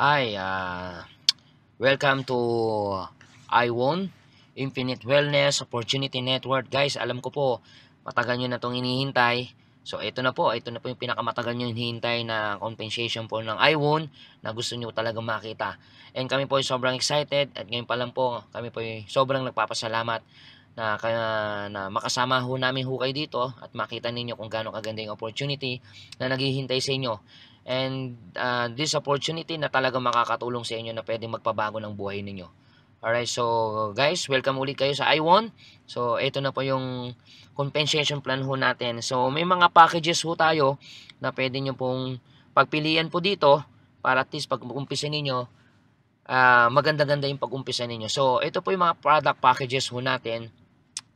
Hi, welcome to iWon Infinite Wellness Opportunity Network. Guys, alam ko po, matagal nyo na itong hinihintay. So, ito na po yung pinakamatagal nyo hinihintay na compensation po ng iWon na gusto nyo talaga makita. And kami po ay sobrang excited at ngayon pa lang po, kami po ay sobrang nagpapasalamat na makasama ho namin ho kayo dito at makita ninyo kung gaano kaganda yung opportunity na naghihintay sa inyo. And this opportunity na talaga makakatulong sa inyo na pwedeng magpabago ng buhay ninyo. Alright, so guys, welcome ulit kayo sa iWon. So ito na po yung compensation plan ho natin. So may mga packages ho tayo na pwede nyo pong pagpilian po dito para at least pag-umpisa ninyo, maganda-ganda yung pag-umpisa ninyo. So ito po yung mga product packages ho natin.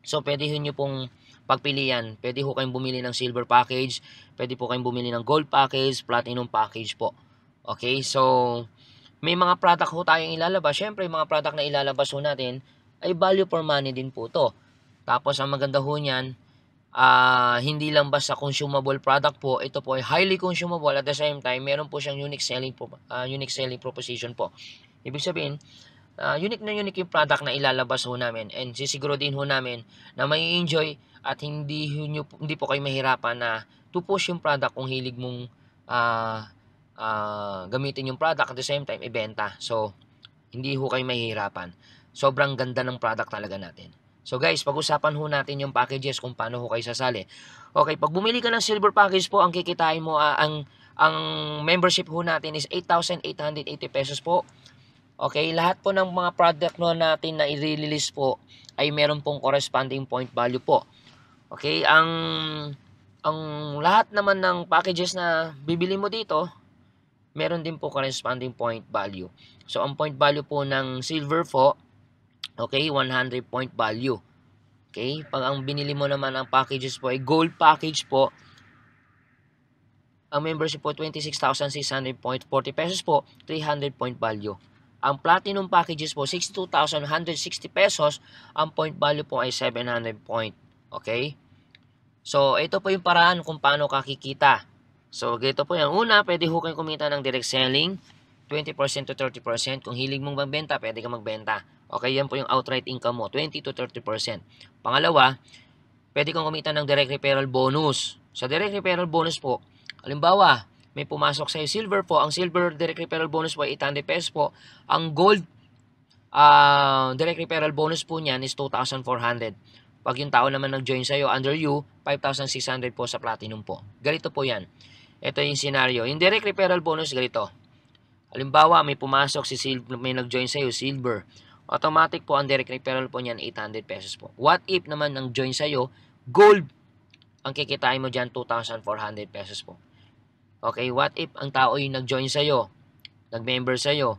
So pwede nyo pong pagpilian. Pwede ho kayong bumili ng silver package, pwede po kayong bumili ng gold package, platinum package po. Okay, so may mga product ho tayong ilalabas. Syempre, yung mga product na ilalabas ho natin ay value for money din po to. Tapos ang maganda ho niyan, hindi lang basta consumable product po, ito po ay highly consumable at the same time, meron po siyang unique selling proposition po. Ibig sabihin, unique na unique yung product na ilalabas ho namin and sisiguro din ho namin na may enjoy at hindi po kayo mahirapan na to push yung product kung hilig mong gamitin yung product at the same time ibenta. So, hindi ho kayo mahihirapan. Sobrang ganda ng product talaga natin. So guys, pag-usapan ho natin yung packages kung paano ho kayo sasali. Okay, pag bumili ka ng silver package po, ang kikitain mo, ang membership ho natin is 8,880 pesos po. Okay, lahat po ng mga product no natin na i-release po ay meron pong corresponding point value po. Okay, ang lahat naman ng packages na bibili mo dito, meron din po corresponding point value. So ang point value po ng silver po, okay, 100 point value. Okay, pag ang binili mo naman ang packages po ay gold package po, ang membership po 26,640 pesos po, 300 point value. Ang platinum packages po 62,160 pesos, ang point value po ay 700 point. Okay? So ito po yung paraan kung paano kakikita. So ganito po yan. Una, pwede ho kayong kumita ng direct selling, 20% to 30%. Kung hilig mong magbenta, pwede ka magbenta. Okay, yan po yung outright income mo, 20 to 30%. Pangalawa, pwede kang kumita ng direct referral bonus. Sa direct referral bonus po, halimbawa, may pumasok sa'yo silver po. Ang silver direct referral bonus po ay 800 pesos po. Ang gold direct referral bonus po niyan is 2,400. Pag yung tao naman nag-join sa'yo under you, 5,600 po sa platinum po. Ganito po yan. Ito yung scenario. Yung direct referral bonus, ganito. Halimbawa, may pumasok may nag-join sa'yo, silver. Automatic po ang direct referral po niyan 800 pesos po. What if naman ang join sa'yo, gold, ang kikitain mo dyan 2,400 pesos po. Okay, what if ang tao yung nag-join sa'yo, nag-member sa'yo,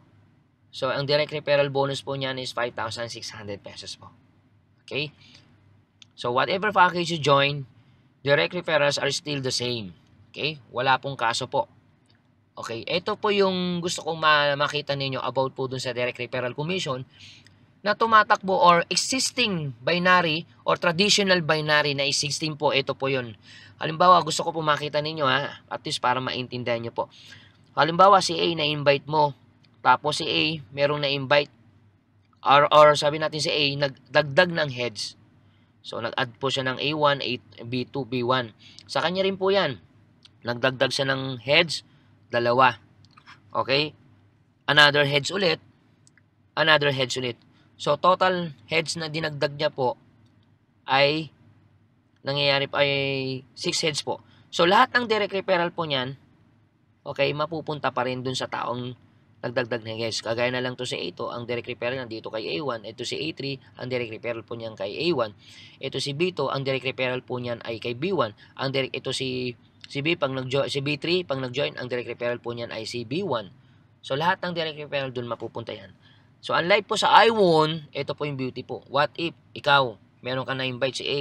so ang direct referral bonus po niyan is 5,600 pesos po. Okay, so whatever package you join, direct referrals are still the same. Okay, wala pong kaso po. Okay, ito po yung gusto kong makita ninyo about po dun sa direct referral commission na tumatakbo or existing binary or traditional binary na is 16 po. Ito po yun. Halimbawa, gusto ko po makita ninyo at least para maintindihan nyo po. Halimbawa, si A na-invite mo, tapos si A merong na-invite or sabi natin si A nagdagdag ng heads. So, nag-add po siya ng A1, B2, B1. Sa kanya rin po yan. Nagdagdag siya ng heads, dalawa. Okay? Another heads ulit. Another heads ulit. So, total heads na dinagdag niya po ay nangyayari pa ay 6 heads po. So, lahat ng direct referral po niyan, okay, mapupunta pa rin dun sa taong nagdagdag ng heads. Kagaya na lang to si A2, ang direct referral nandito kay A1. Ito si A3, ang direct referral po niyan kay A1. Ito si B2, ang direct referral po niyan ay kay B1. Ito si B, si B3, pag nag-join, ang direct referral po niyan ay si B1. So, lahat ng direct referral dun mapupunta yan. So, unlike po sa iWon, ito po yung beauty po. What if, ikaw, meron ka na-invite si A.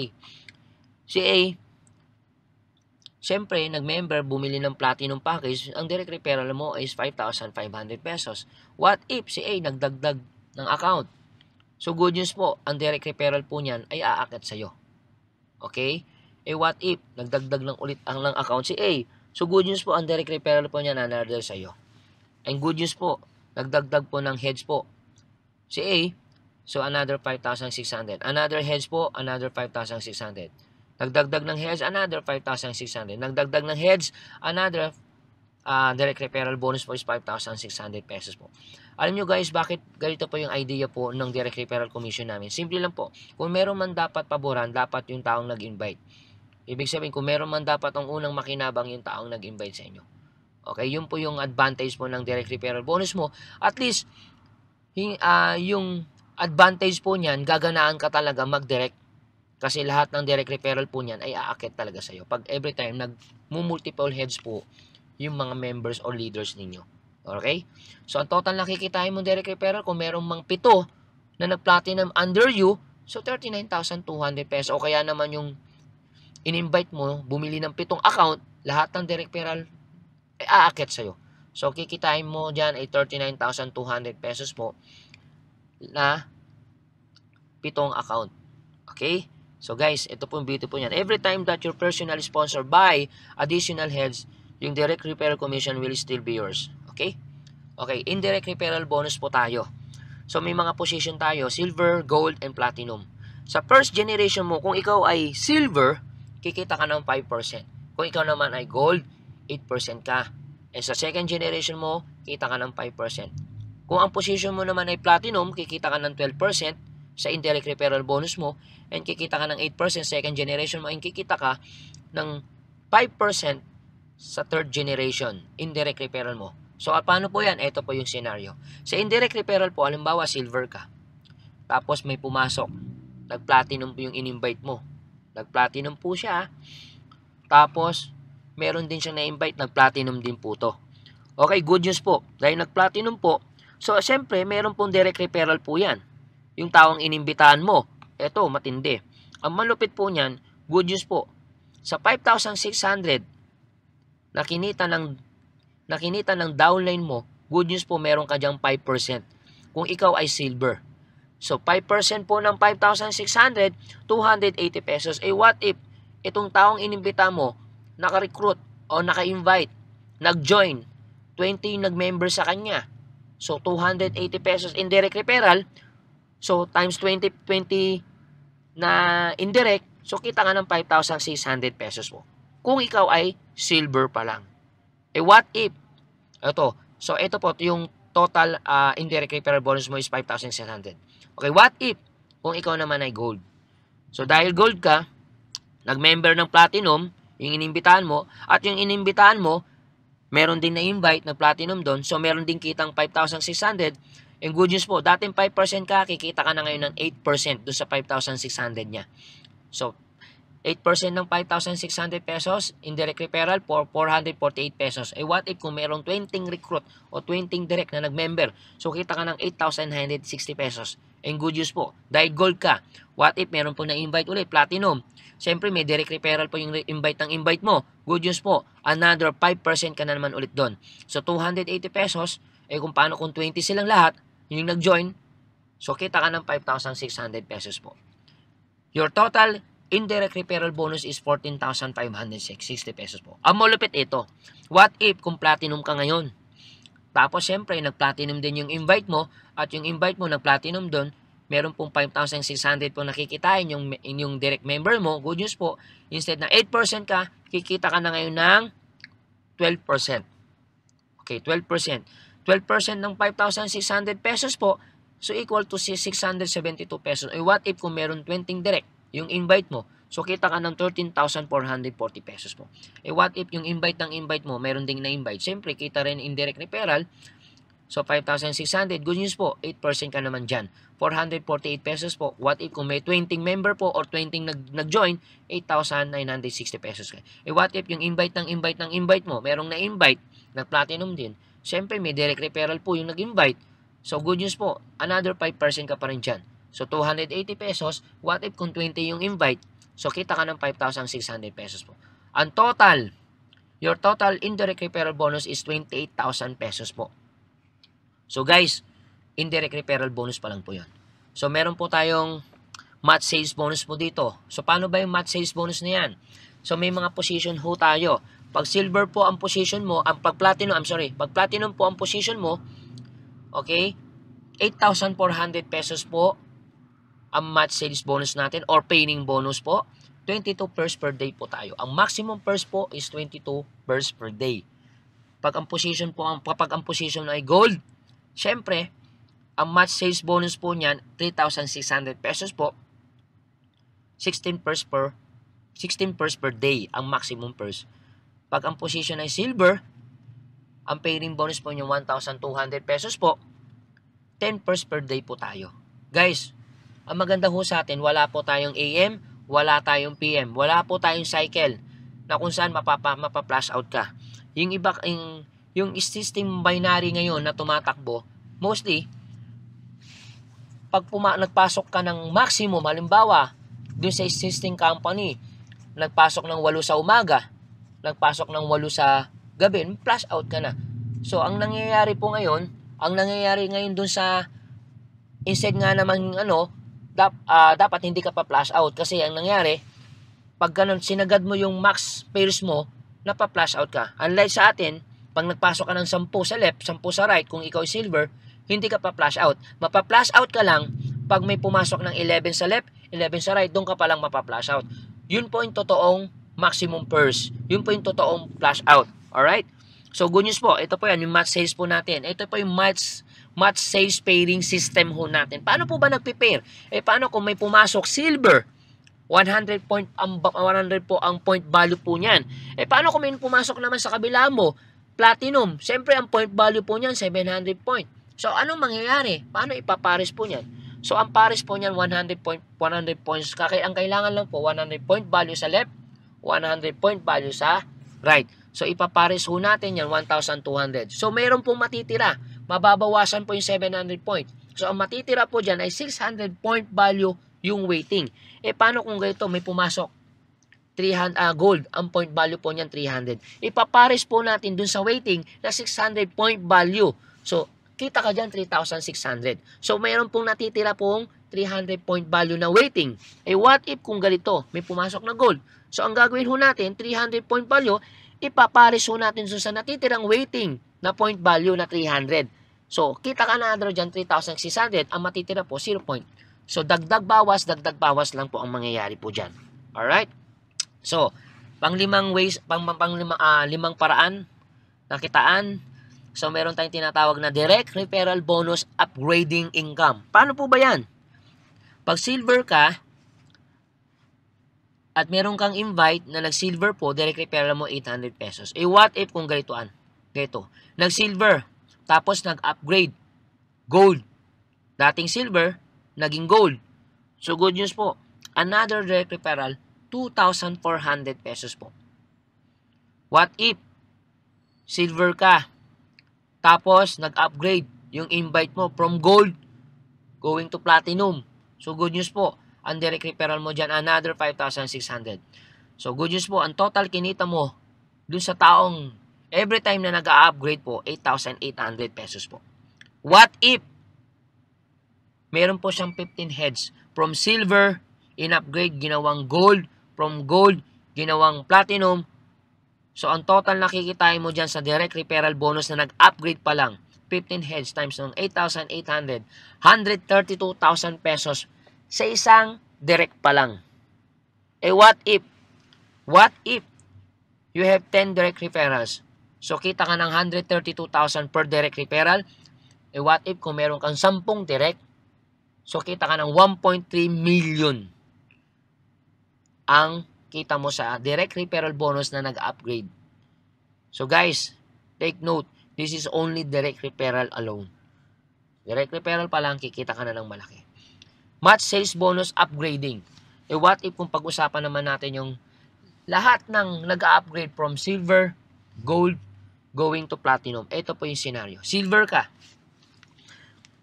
Si A, siyempre, nag-member, bumili ng platinum package, ang direct referral mo is 5,500 pesos. What if si A nagdagdag ng account? So, good news po, ang direct referral po niyan ay aakit sa'yo. Okay? What if nagdagdag ng ulit ng account si A? So, good news po, ang direct referral po niyan another sa'yo. And good news po, nagdagdag po ng heads po si A, so another 5,600. Another heads po, another 5,600. Nagdagdag ng heads, another 5,600. Nagdagdag ng heads, another direct referral bonus po is 5,600 pesos po. Alam nyo guys, bakit ganito po yung idea po ng direct referral commission namin? Simple lang po. Kung meron man dapat paboran, dapat yung taong nag-invite. Ibig sabihin, kung meron man dapat ang unang makinabang yung taong nag-invite sa inyo. Okay, yun po yung advantage po ng direct referral bonus mo. At least, yung advantage po niyan, gaganaan ka talaga mag-direct. Kasi lahat ng direct referral po niyan ay aakit talaga sa'yo. Pag every time nag-multiple heads po yung mga members or leaders ninyo. Okay? So, ang total nakikitain mo direct referral, kung merong mang 7 na nag-platinum under you, so 39,200 pesos. O kaya naman yung in-invite mo, bumili ng 7 account, lahat ng direct referral ay aakit sa'yo. So, kikitain mo dyan ay 39,200 pesos po na 7 account. Okay? So, guys, ito po yung beauty po yan. Every time that your personal sponsor buy additional heads, yung direct referral commission will still be yours. Okay? Okay, indirect referral bonus po tayo. So, may mga position tayo, silver, gold, and platinum. Sa first generation mo, kung ikaw ay silver, kikita ka ng 5%. Kung ikaw naman ay gold, 8% ka. And sa second generation mo, kita ka ng 5%. Kung ang position mo naman ay platinum, kikita ka ng 12% sa indirect referral bonus mo, and kikita ka ng 8%, second generation mo, and kikita ka ng 5% sa third generation, indirect referral mo. So, paano po yan? Ito po yung scenario. Sa indirect referral po, halimbawa, silver ka. Tapos may pumasok. Nag-platinum po yung in-invite mo. Nag-platinum po siya. Tapos, meron din siyang na-invite. Nag-platinum din po to. Okay, good news po. Dahil nag-platinum po, so, siyempre, meron pong direct referral po yan. Yung taong inimbitahan mo. Ito, matindi. Ang malupit po niyan, good news po. Sa 5,600 na kinita ng downline mo, good news po, meron ka dyang 5% kung ikaw ay silver. So, 5% po ng 5,600, 280 pesos. Eh, what if itong taong inimbita mo, naka-recruit o naka-invite, nag-join, 20 yung nag-member sa kanya. So, 280 pesos indirect referral. So, times 20 na indirect, so kita ka ng 5,600 pesos po. Kung ikaw ay silver pa lang. Eh, what if? Ito. So, ito po, yung total indirect referral bonus mo is 5,600. Okay, what if? Kung ikaw naman ay gold. So, dahil gold ka, nag-member ng platinum, yung inimbitahan mo, at yung inimbitahan mo, meron din na-invite na platinum doon, so meron din kitang 5,600. And good news po, dating 5% ka, kikita ka na ngayon ng 8% doon sa 5,600 niya. So, 8% ng 5,600 pesos, indirect referral for 448 pesos. Eh, what if kung merong 20 recruit o 20 direct na nag-member? So, kita ka ng 8,960 pesos. And good news po, dahil gold ka, what if meron po na-invite ulit, platinum? Siyempre, may direct referral po yung invite ng invite mo. Good news po, another 5% ka na naman ulit doon. So, 280 pesos, eh kung paano kung 20 silang lahat, yung nag-join, so kita ka ng 5,600 pesos po. Your total indirect referral bonus is 14,560 pesos po. Ang malupit ito. What if kung platinum ka ngayon? Tapos syempre, nag-platinum din yung invite mo at yung invite mo nag-platinum doon, meron pong 5,600 po nakikitain yung direct member mo. Good news po, instead na 8% ka, kikita ka na ngayon ng 12%. Okay, 12%. 12% ng 5,600 pesos po, so equal to 672 pesos. Eh, what if kung meron 20 direct, yung invite mo, so kita ka ng 13,440 pesos po. Eh, what if yung invite ng invite mo, meron ding na-invite, siyempre, kita rin indirect referral, so 5,600, good news po, 8% ka naman dyan. 448 pesos po. What if kung may 20 member po or 20 nag-join, 8,960 pesos ka. Eh, what if yung invite ng invite mo, merong na-invite, nag-platinum din, siyempre, may direct referral po yung nag-invite. So, good news po, another 5% ka pa rin dyan. So, 280 pesos. What if kung 20 yung invite? So, kita ka ng 5,600 pesos po. Ang total, your total indirect referral bonus is 28,000 pesos po. So, guys, indirect referral bonus pa lang po yun. So, meron po tayong match sales bonus po dito. So, paano ba yung match sales bonus na yan? So, may mga position ho tayo. Pag silver po ang position mo, pag platinum po ang position mo, Okay? 8,400 pesos po ang match sales bonus natin or paying bonus po. 22 pairs per day po tayo. Ang maximum pairs po is 22 pairs per day. Kapag ang position ay gold, syempre, ang match sales bonus po niyan, 3,600 pesos po. 16 pairs per day ang maximum pairs. Pag ang position ay silver, ang paying bonus po niyo 1,200 pesos po. 10 pairs per day po tayo. Guys, ang maganda ho sa atin, wala po tayong AM, wala tayong PM, wala po tayong cycle na kung saan mapa-flash out ka. Yung iba, yung system binary ngayon na tumatakbo, mostly, pag nagpasok ka ng maximum, halimbawa, dun sa existing company, nagpasok ng 8 sa umaga, nagpasok ng 8 sa gabi, flash out ka na. So, ang nangyayari ngayon dun sa, instead nga naman, dapat hindi ka pa flash out. Kasi ang nangyari, pag ganun, sinagad mo yung max pairs mo, napa-flash out ka. Unlike sa atin, pag nagpasok ka ng 10 sa left, 10 sa right, kung ikaw ay silver, hindi ka pa flash out. Mapa-flash out ka lang pag may pumasok ng 11 sa left, 11 sa right, doon ka pa lang mapa-flash out. Yun po yung totoong maximum pairs. Yun po yung totoong flash out. Alright? So, good news po. Ito po yan, yung match sales po natin. Ito po yung match sales pairing system ho natin. Paano po ba nagpe-pair? Paano kung may pumasok silver? 100 po ang point value po niyan. Paano kung may pumasok naman sa kabila mo? Platinum. Siyempre, ang point value po niyan, 700 point. So, anong mangyayari? Paano ipapares po niyan? So, ang pares po niyan, 100 points. Ang kailangan lang po, 100 point value sa left, 100 point value sa right. So, ipapares ho natin yan, 1,200. So, mayroon pong matitira. Mababawasan po yung 700 points. So, ang matitira po dyan ay 600 point value yung weighting. Paano kung ganito, may pumasok 300 gold, ang point value po niyan 300. Ipapares po natin dun sa weighting na 600 point value. So, kita ka dyan 3,600. So, mayroon pong natitira pong 300 point value na weighting. What if kung ganito, may pumasok na gold? So, ang gagawin ho natin, 300 point value, ipapares ho natin sa natitirang weighting na point value na 300. So, kita ka na dyan 3,600. Ang matitira po, 0 point. So, dagdag bawas lang po ang mangyayari po dyan. Alright? So, limang paraan na kitaan. So, meron tayong tinatawag na direct referral bonus upgrading income. Paano po ba yan? Pag silver ka, at meron kang invite na nag-silver po, direct referral mo 800 pesos. What if kung ganitoan? Ganito. Nag-silver, tapos nag-upgrade. Gold. Dating silver, naging gold. So, good news po. Another direct referral, 2,400 pesos po. What if silver ka, tapos nag-upgrade yung invite mo from gold going to platinum. So, good news po. Ang direct referral mo dyan, another 5,600. So, good news po. Ang total kinita mo dun sa taong every time na nag-upgrade po, 8,800 pesos po. What if meron po siyang 15 heads from silver, in-upgrade, ginawang gold, from gold, ginawang platinum. So, ang total nakikitain mo dyan sa direct referral bonus na nag-upgrade pa lang, 15 heads times ng 8,800, 132,000 pesos sa isang direct pa lang. What if you have 10 direct referrals? So, kita ka ng 132,000 per direct referral. What if kung meron kang 10 direct? So, kita ka ng 1.3 million ang kita mo sa direct referral bonus na nag-upgrade. So, guys, take note. This is only direct referral alone. Direct referral pa lang, kikita ka na ng malaki. Match sales bonus upgrading. What if kung pag-usapan naman natin yung lahat ng nag-upgrade from silver, gold, going to platinum. Ito po yung scenario. Silver ka.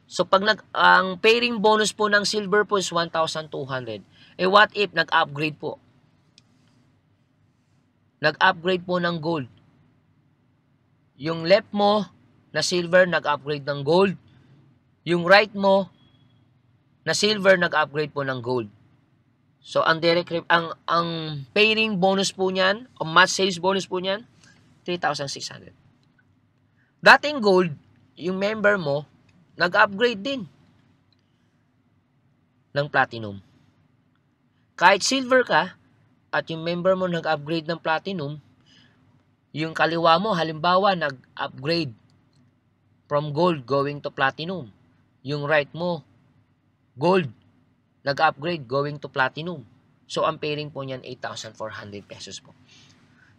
So, pag ang pairing bonus po ng silver po is 1,200. What if nag-upgrade po? Nag-upgrade po ng gold. Yung left mo na silver, nag-upgrade ng gold. Yung right mo na silver, nag-upgrade po ng gold. So, ang pairing bonus po niyan, o match sales bonus po niyan, 3,600. Dating gold, yung member mo, nag-upgrade din ng platinum. Kahit silver ka, at yung member mo nag-upgrade ng platinum, yung kaliwa mo, halimbawa, nag-upgrade from gold going to platinum. Yung right mo, gold, nag-upgrade going to platinum. So, ang pairing po niyan, 8,400 pesos po.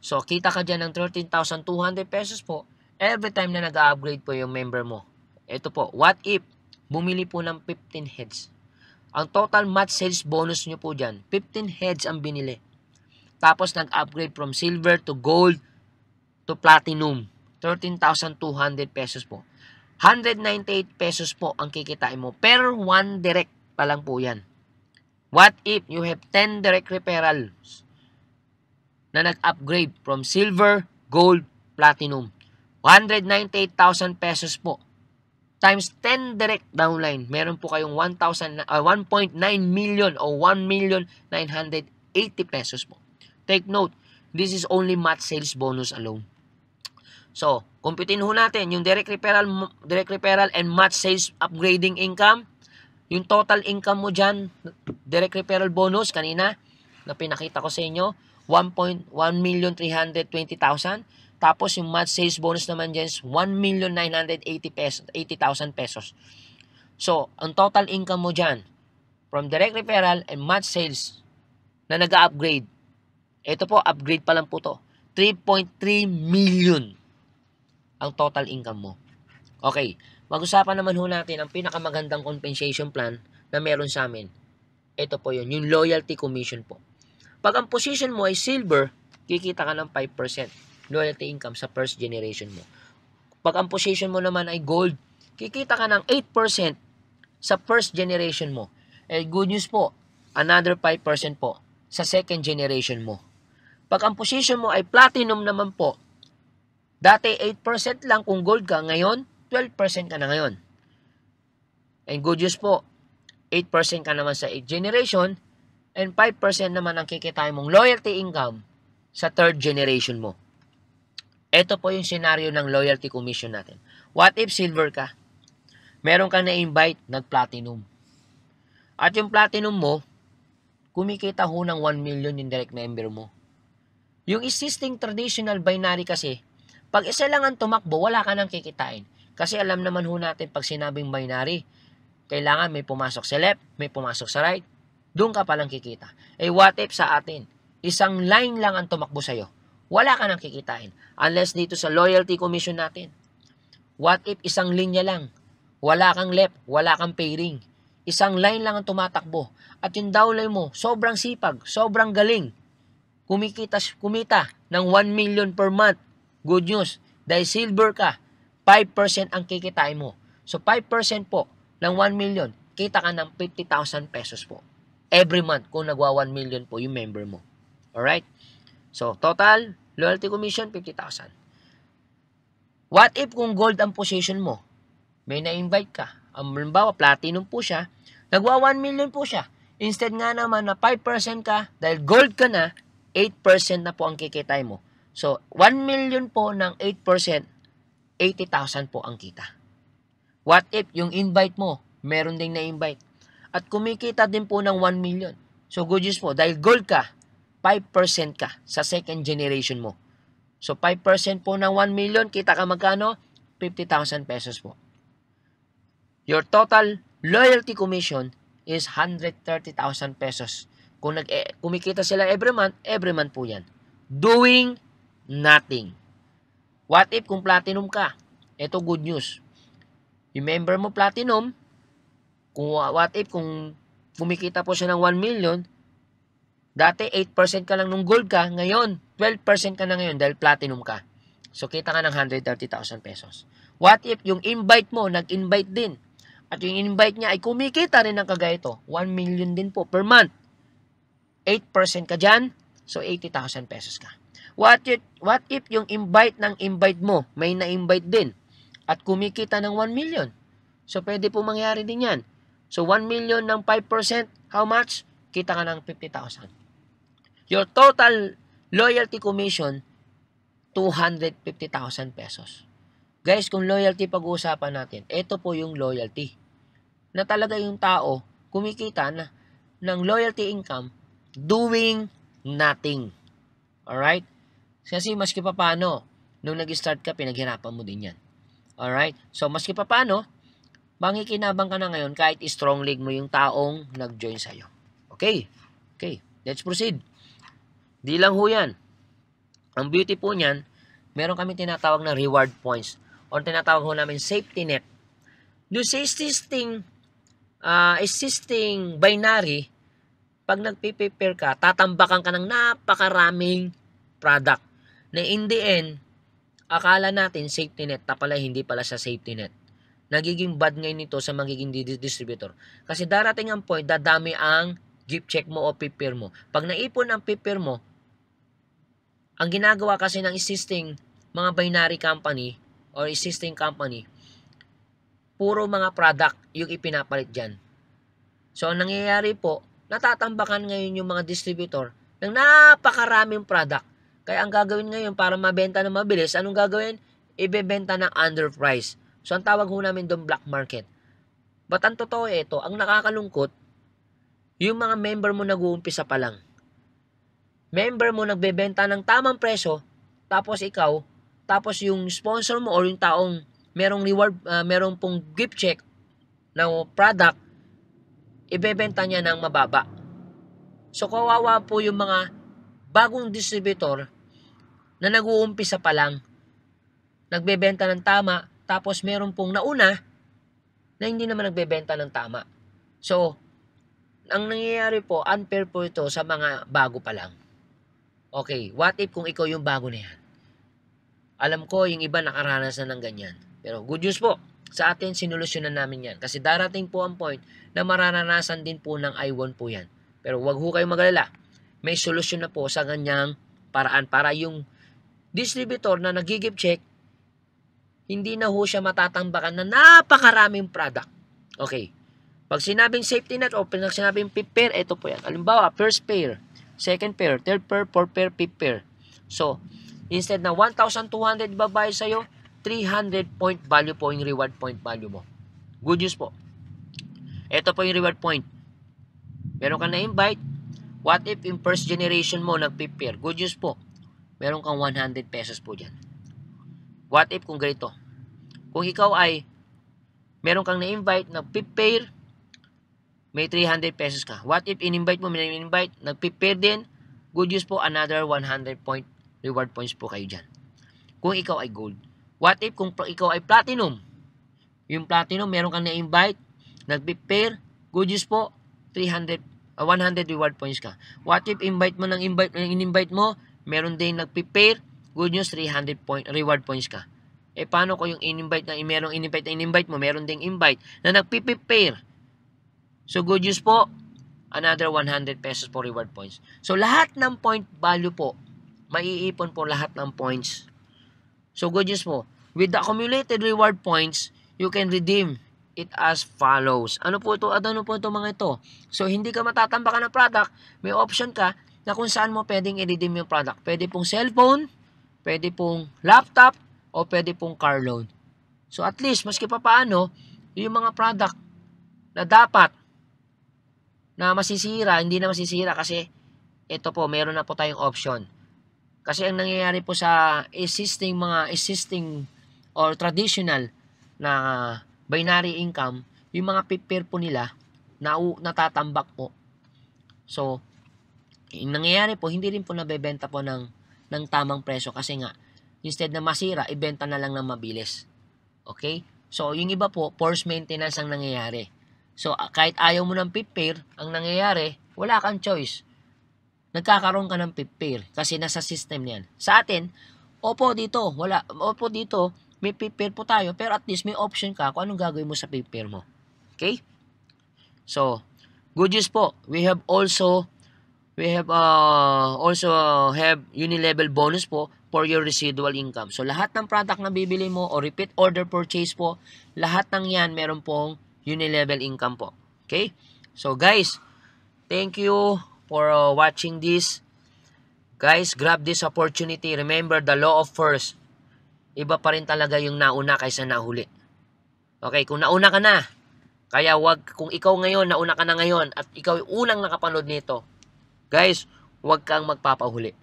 So, kita ka dyan ng 13,200 pesos po every time na nag-upgrade po yung member mo. Ito po, what if bumili po ng 15 heads? Ang total match sales bonus nyo po dyan, 15 heads ang binili. Tapos, nag-upgrade from silver to gold to platinum. 13,200 pesos po. 198 pesos po ang kikitain mo. Per 1 direct pa lang po yan. What if you have 10 direct referrals na nag-upgrade from silver, gold, platinum? 198,000 pesos po. Times 10 direct downline. Meron po kayong 1.9 million o 1,980,000 pesos po. Take note, this is only match sales bonus alone. So, kumpitin ho natin yung direct referral and match sales upgrading income. Yung total income mo dyan, direct referral bonus kanina na pinakita ko sa inyo, 1,320,000. Tapos yung match sales bonus naman dyan is 1,980,000 pesos. So, ang total income mo dyan from direct referral and match sales na nag-upgrade, ito po, upgrade pa lang po to, 3.3 million ang total income mo. Okay, mag-usapan naman ho natin ang pinakamagandang compensation plan na meron sa amin. Ito po yun, yung loyalty commission po. Pag ang position mo ay silver, kikita ka ng 5% loyalty income sa first generation mo. Pag ang position mo naman ay gold, kikita ka ng 8% sa first generation mo. Eh, good news po, another 5% po sa second generation mo. Pag ang position mo ay platinum naman po, dati 8% lang kung gold ka, ngayon 12% ka na ngayon. And good news po, 8% ka naman sa 8th generation and 5% naman ang kikitain mong loyalty income sa 3rd generation mo. Ito po yung scenario ng loyalty commission natin. What if silver ka? Meron kang na-invite, nag-platinum. At yung platinum mo, kumikita ho ng 1 million yung direct member mo. Yung existing traditional binary kasi, pag isa lang ang tumakbo, wala ka nang kikitain. Kasi alam naman ho natin pag sinabing binary, kailangan may pumasok sa left, may pumasok sa right, doon ka palang kikita. Eh what if sa atin, isang line lang ang tumakbo sa'yo, wala ka nang kikitain. Unless dito sa loyalty commission natin. What if isang linya lang, wala kang left, wala kang pairing. Isang line lang ang tumatakbo. At yung downline mo, sobrang sipag, sobrang galing. Kumita ng 1 million per month. Good news, dahil silver ka, 5% ang kikitain mo. So 5% po ng 1 million, kita ka ng 50,000 pesos po. Every month kung nagwa 1 million po yung member mo. Alright? So total, loyalty commission, 50,000. What if kung gold ang position mo? May na-invite ka. Halimbawa, platinum po siya. Nagwa 1 million po siya. Instead nga naman na 5% ka, dahil gold ka na, 8% na po ang kikitay mo. So, 1 million po ng 8%, 80,000 po ang kita. What if yung invite mo, meron ding na-invite. At kumikita din po ng 1 million. So, good news po, dahil gold ka, 5% ka sa second generation mo. So, 5% po ng 1 million, kita ka magkano? 50,000 pesos po. Your total loyalty commission is 130,000 pesos. Kung kumikita sila every month po yan. Doing nothing. What if kung platinum ka? Ito good news. Yung member mo platinum, what if kung kumikita po siya ng 1 million, dati 8% ka lang nung gold ka, ngayon 12% ka na ngayon dahil platinum ka. So kita ka ng 130,000 pesos. What if yung invite mo, nag-invite din, at yung invite niya ay kumikita rin ng kagaya ito, 1 million din po per month. 8% ka dyan, so 80,000 pesos ka. What if yung invite ng invite mo, may na-invite din, at kumikita ng 1 million? So pwede po mangyari din yan. So 1 million ng 5%, how much? Kita ka ng 50,000. Your total loyalty commission, 250,000 pesos. Guys, kung loyalty pag-uusapan natin, ito po yung loyalty. Na talaga yung tao kumikita na ng loyalty income doing nothing. Alright? Kasi maski pa paano, nung nag-start ka, pinaghirapan mo din yan. Alright? So, maski pa paano, mangikinabang ka na ngayon kahit strong leg mo yung taong nag-join sa'yo. Okay? Okay. Let's proceed. Di lang ho yan. Ang beauty po niyan, meron kami tinatawag na reward points o tinatawag ho namin safety net. Doon sa existing binary, pag nagpiprepare ka, tatambakan ka ng napakaraming product na in the end, akala natin safety net, pala hindi pala sa safety net. Nagiging bad ngayon nito sa magiging distributor. Kasi darating ang point, dadami ang gift check mo o prepare mo. Pag naipon ang prepare mo, ang ginagawa kasi ng existing mga binary company or existing company, puro mga product yung ipinapalit dyan. So, ang nangyayari po, natatambakan ngayon yung mga distributor ng napakaraming product. Kaya ang gagawin ngayon para mabenta na mabilis, anong gagawin? Ibebenta ng underprice. So, ang tawag ho namin doon black market. But ang totoo ito, ang nakakalungkot, yung mga member mo nag-uumpisa pa lang. Member mo nagbebenta ng tamang presyo, tapos ikaw, tapos yung sponsor mo or yung taong merong reward, merong pong gift check ng product, ibebenta niya ng mababa. So, kawawa po yung mga bagong distributor na nag-uumpisa pa lang, nagbebenta ng tama, tapos meron pong nauna na hindi naman nagbebenta ng tama. So, ang nangyayari po, unfair po ito sa mga bago pa lang. Okay, what if kung ikaw yung bago na yan? Alam ko, yung iba nakaranas na ng ganyan. Pero good news po, sa atin, sinulusyonan namin yan. Kasi darating po ang point na mararanasan din po ng I1 po yan. Pero wag ho kayong magalala. May solusyon na po sa ganyang paraan para yung distributor na nag-give check, hindi na ho siya matatambakan na napakaraming product. Okay. Pag sinabing safety net o pag sinabing fifth pair, ito po yan. Halimbawa, first pair, second pair, third pair, fourth pair, fifth pair. So, instead na 1,200 babayad sa'yo, 300 point value po yung reward point value mo. Good news po. Ito po yung reward point. Meron kang na-invite. What if in first generation mo nag-prepare? Good news po. Meron kang 100 pesos po dyan. What if kung ganito? Kung ikaw ay meron kang na-invite, nag-prepare, may 300 pesos ka. What if in-invite mo, may in-invite, nag-prepare din, good news po, another 100 point reward points po kayo dyan. Kung ikaw ay gold. What if kung ikaw ay platinum? Yung platinum, meron kang na-invite, nag-prepare, good news po, 100 reward points ka. What if in-invite mo, meron din nag-prepare, good news, 300 reward points ka. Eh, paano ko yung in-invite na merong in-invite mo, meron ding invite na nag-prepare. So, good news po, another 100 pesos po reward points. So, lahat ng point value po, maiipon po lahat ng points. So, good news po, with the accumulated reward points, you can redeem it as follows. Ano po ito? Ano po ito mga ito? So, hindi ka matatambakan ng product, may option ka na kung saan mo pwedeng i-redeem yung product. Pwede pong cellphone, pwede pong laptop, o pwede pong car loan. So, at least, maski pa paano, yung mga product na dapat na masisira, hindi na masisira kasi ito po, meron na po tayong option. Kasi ang nangyayari po sa existing or traditional na binary income, yung mga prepare po nila natatambak po. So, yung nangyayari po, hindi rin po nabebenta po ng tamang presyo kasi nga, instead na masira, ibenta na lang ng mabilis. Okay? So, yung iba po, force maintenance ang nangyayari. So, kahit ayaw mo ng prepare, ang nangyayari, wala kang choice. Nagkakaroon ka ng prepare kasi nasa system niyan. Sa atin, opo dito, may prepare po tayo, pero at least may option ka kung anong gagawin mo sa prepare mo. Okay? So, good news po. We also have uni-level bonus po for your residual income. So, lahat ng product na bibili mo o repeat order purchase po, lahat ng yan meron pong uni-level income po. Okay? So, guys, thank you for watching this. Guys, grab this opportunity. Remember the law of first. iba pa rin talaga yung nauna kaysa nahuli. Okay, kung nauna ka na, kaya kung ikaw ngayon, nauna ka na ngayon, at ikaw yung unang nakapanood nito, guys, wag kang magpapahuli.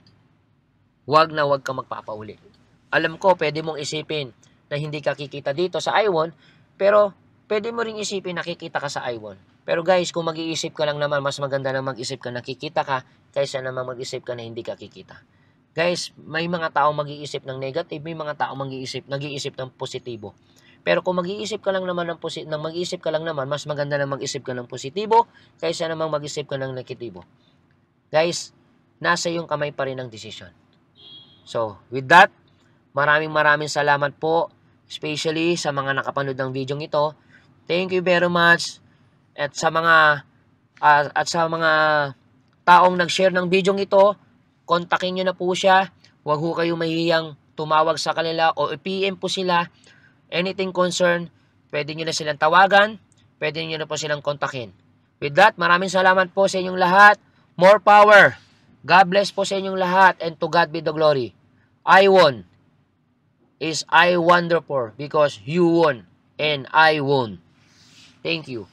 Wag kang magpapahuli. Alam ko, pwede mong isipin na hindi ka kikita dito sa iWon, pero pwede mo ring isipin na kikita ka sa iWon. Pero guys, kung mag-iisip ka lang naman, mas maganda na mag-isip ka na kikita ka, kaysa naman mag-isip ka na hindi ka kikita. Guys, may mga tao mag-iisip ng negative, may mga tao nag-iisip ng positibo. Pero kung mag-iisip ka lang naman mag-iisip ka lang naman, mas maganda na mag-isip ka ng positibo kaysa namang mag-isip ka ng negatibo. Guys, nasa iyong kamay pa rin ang desisyon. So, with that, maraming salamat po, especially sa mga nakapanood ng video ito. Thank you very much. At sa mga taong nag-share ng video ito, kontakin nyo na po siya. Huwag ho kayong mahihiyang tumawag sa kanila o i-PM po sila. Anything concern, pwede nyo na silang tawagan, pwede nyo na po silang kontakin. With that, maraming salamat po sa inyong lahat. More power. God bless po sa inyong lahat, and to God be the glory. iWon is I wonderful because you won and I won. Thank you.